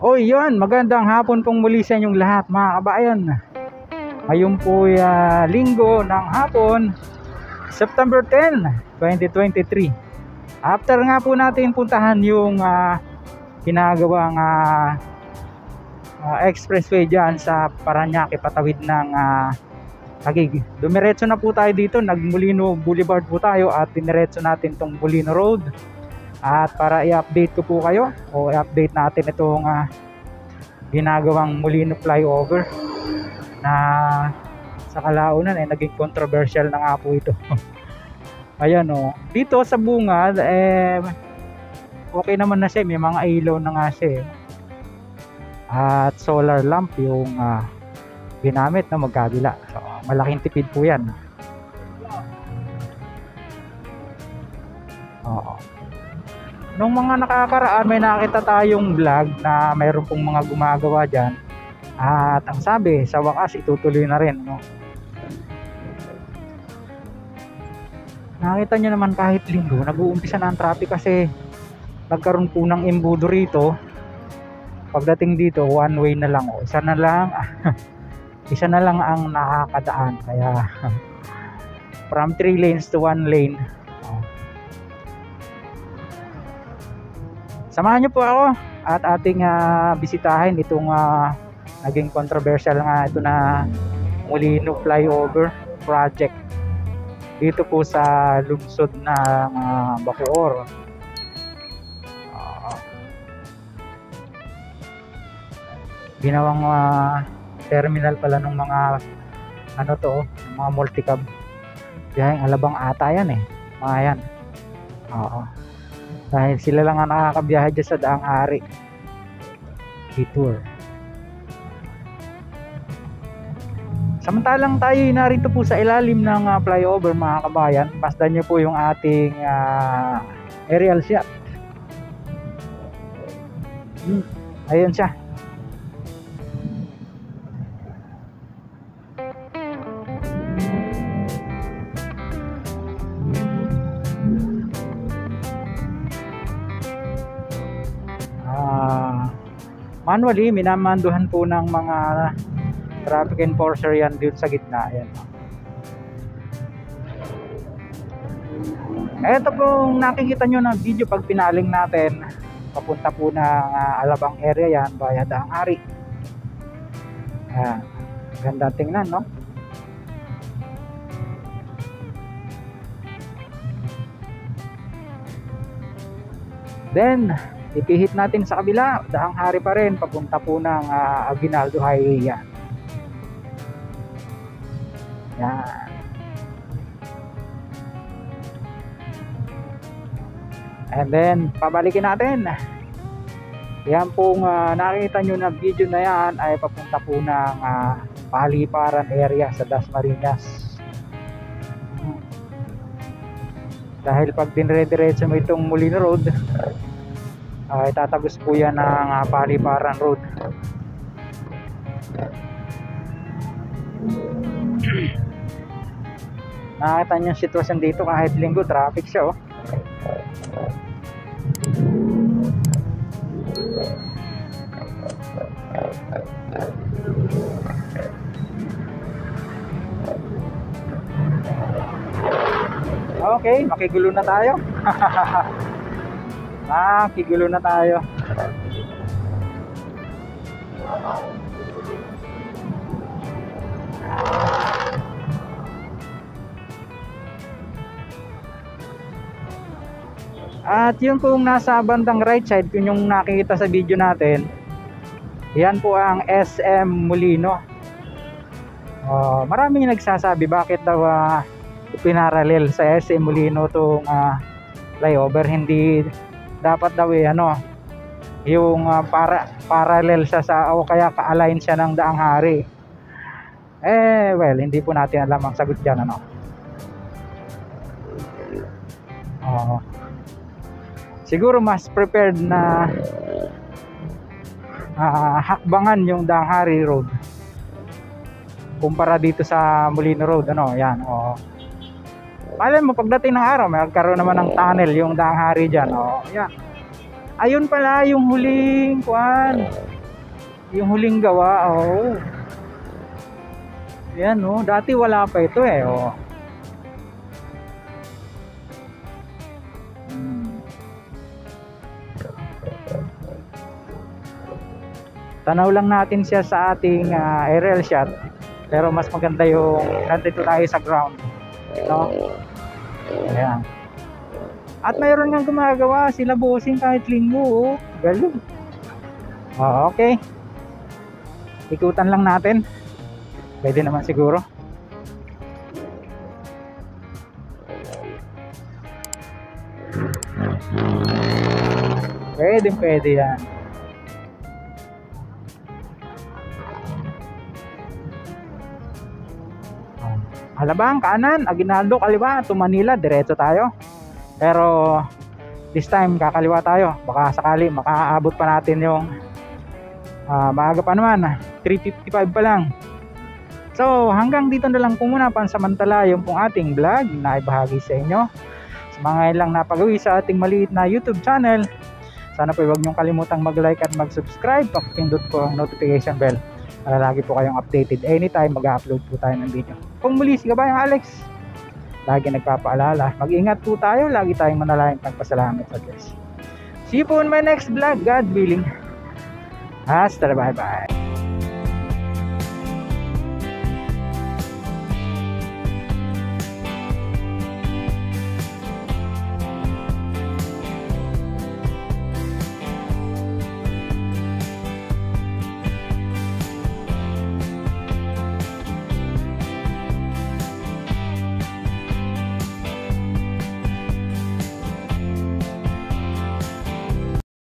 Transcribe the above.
O yun, magandang hapon pong muli sa inyong lahat mga kabayan. Ngayon po linggo ng hapon, September 10, 2023. After nga po natin puntahan yung ginagawang expressway dyan sa Parañaque patawid ng Taguig. Dumiretso na po tayo dito, nag-Molino Boulevard po tayo at diniretso natin tong Molino Road. At para i-update ko po kayo o i-update natin itong ginagawang Molino flyover na sa kalaunan naging controversial na nga po ito. Ayan dito sa bungad okay naman na siya, may mga ilaw na nga siya at solar lamp yung ginamit na magkabila. So, malaking tipid po yan. Nung mga nakakaraan may nakita tayong vlog na mayroon pong mga gumagawa dyan at ang sabi sa wakas itutuloy na rin Nakita nyo naman kahit linggo nag-uumpisa na ang traffic kasi nagkaroon po ng embudo rito. Pagdating dito one way na lang isa na lang ang nakakadaan, kaya from 3 lanes to 1 lane. Samahan nyo po ako at ating bisitahin itong naging controversial nga ito na Molino flyover project dito po sa lungsod ng Bacoor. Ginawang terminal pala ng mga mga multicab. Kaya Alabang ata yan mga yan. Dahil sila lang ang nakakabiyahe dyan sa Daang Hari detour. Samantalang tayo narito po sa ilalim ng flyover mga kabayan. Pasdan nyo po yung ating aerial shot. Ayun siya. Manually, minamanduhan po ng mga traffic enforcer yan dito sa gitna. Ayan. Ito pong nakikita nyo na video pag pinaling natin papunta po ng Alabang area yan via Daang Hari. Ayan. Ganda tingnan Then ipihit natin sa kabila, Daang Hari pa rin, papunta po ng Aguinaldo Highway yan. And then pabalikin natin. Yan pong nakita nyo na video na yan ay papunta po ng Paliparan area sa Dasmariñas. Dahil pag dinire-diretso mo itong Molino Road ay tatagos po yan ng Paliparan Road. Nakita niyo yung sitwasyon dito kahit linggo traffic siya Okay, makigulo na tayo. Makigulo na tayo. At yung kung nasa bandang right side, yun yung nakikita sa video natin, yan po ang SM Molino. Maraming nagsasabi bakit daw pinarallel sa SM Molino itong flyover. Hindi dapat daw yung parallel siya o kaya ka-align siya ng Daang Hari. Well, hindi po natin alam ang sagot dyan siguro mas prepared na hakbangan yung Daang Hari Road kumpara dito sa Molino Road yan. Alam mo pagdating ng araw may magkaroon naman ng tunnel yung Daang Hari dyan. Yan. Ayun pala yung huling Yung huling gawa, oh. Yan, oh. Dati wala pa ito eh, oh. Tanaw lang natin siya sa ating aerial shot. Pero mas maganda yung nandito tayo sa ground. No? Ayan. At mayroon nga gumagawa sila bossing kahit linggo. Oh. Galing. Oh, okay. Ikutan lang natin. Pwede naman siguro. Pwede yan. Alabang, kanan, Aguinaldo, kaliwa, to Manila, diretso tayo. Pero this time kakaliwa tayo. Baka sakali makaabot pa natin yung maaga pa naman, 3:55 pa lang. So hanggang dito na lang po muna pansamantala yung pong ating vlog na ibahagi sa inyo. Sa mga ilang napagawi sa ating maliit na YouTube channel, sana po huwag niyong kalimutang mag-like at mag-subscribe. Pakipindot po ang notification bell para lagi po kayong updated anytime mag-upload po tayo ng video. Kung muli si Kabayang Alex, lagi nagpapaalala, mag-ingat po tayo, lagi tayong manalangin pagpasalamat sa Diyos. See you po in my next vlog, God willing. Hasta, bye bye.